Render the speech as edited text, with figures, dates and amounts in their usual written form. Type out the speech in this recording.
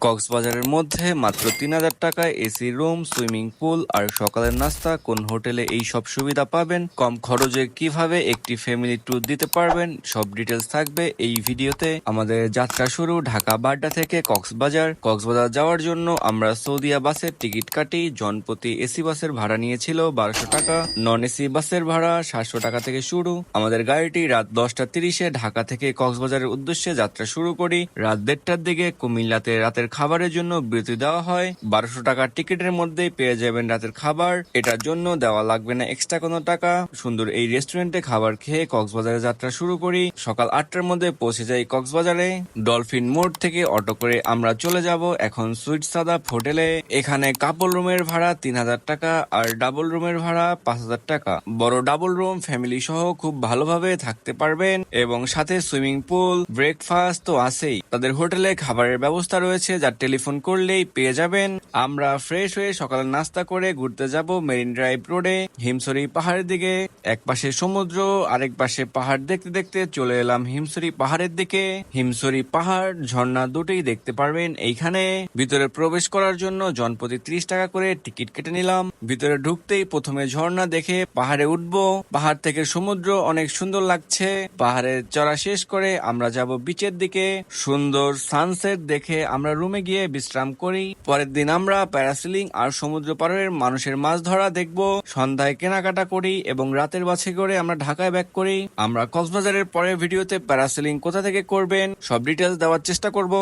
কক্সবাজারের মধ্যে মাত্র ৩,০০০ টাকায় এসি রুম, সুইমিং পুল আর সকালের নাস্তা কোন হোটেলে এই সব সুবিধা পাবেন, কম খরচে কিভাবে একটি ফ্যামিলি ট্যুর দিতে পারবেন, সব ডিটেলস থাকবে এই ভিডিওতে। আমাদের যাত্রা শুরু ঢাকা বাড্ডা থেকে কক্সবাজার। কক্সবাজার যাওয়ার জন্য আমরা সৌদিয়া বাসের টিকিট কাটি। জনপ্রতি এসি বাসের ভাড়া নিয়েছিল ১২০০ টাকা, নন এসি বাসের ভাড়া ৭০০ টাকা থেকে শুরু। আমাদের গাড়িটি রাত ১০টা ৩০-এ ঢাকা থেকে কক্সবাজারের উদ্দেশ্যে যাত্রা শুরু করি। রাত ১:৩০-টার দিকে কুমিল্লাতে রাতের খাবারের জন্য বিরতি দেওয়া হয়। ১২০০ টাকার টিকিটের মধ্যেই পেয়ে যাবেন রাতের খাবার, এটার জন্য দেওয়া লাগবে না এক্সট্রা কোনো টাকা। সুন্দর এই রেস্টুরেন্টে খাবার খেয়ে কক্সবাজারে যাত্রা শুরু করি। সকাল ৮টার মধ্যে পৌঁছে যাই কক্সবাজারে। ডলফিন মোড় থেকে অটো করে আমরা চলে যাব এখন সুইট সাদাপ হোটেলে। এখানে কাপল রুমের ভাড়া ৩,০০০ টাকা আর ডাবল রুমের ভাড়া ৫,০০০ টাকা। বড় ডাবল রুম ফ্যামিলি সহ খুব ভালোভাবে থাকতে পারবেন এবং সাথে সুইমিং পুল, ব্রেকফাস্ট তো আছেই। তাদের হোটেলে খাবারের ব্যবস্থা রয়েছে, যা টেলিফোন করলেই পেয়ে যাবেন। আমরা ফ্রেশ হয়ে সকালের নাস্তা করে ঘুরতে যাব মেরিন ড্রাইভ রোডে হিমছড়ি পাহাড়ের দিকে। এক পাশে সমুদ্র, আরেক পাশে পাহাড় দেখতে দেখতে চলে এলাম হিমছড়ি পাহাড়ের দিকে। হিমছড়ি পাহাড়, ঝর্ণা দুটোই দেখতে পারবেন এইখানে। ভিতরে প্রবেশ করার জন্য জনপ্রতি ৩০ টাকা করে টিকিট কেটে নিলাম। ভিতরে ঢুকতেই প্রথমে ঝর্ণা দেখে পাহাড়ে উঠবো। পাহাড় থেকে সমুদ্র অনেক সুন্দর লাগছে। পাহাড়ে চড়া শেষ করে আমরা যাব বিচের দিকে। সুন্দর সানসেট দেখে আমরা রুমে গিয়ে বিশ্রাম করি। পরের দিন আমরা প্যারাসিলিং আর সমুদ্র পাড়ের মানুষের মাছ ধরা দেখব। সন্ধ্যায় কেনাকাটা করি এবং রাতের বাসে করে আমরা ঢাকায় ব্যাক করি। আমরা কক্সবাজারের পরের ভিডিওতে প্যারাসিলিং কোথা থেকে করবেন সব ডিটেলস দেওয়ার চেষ্টা করব।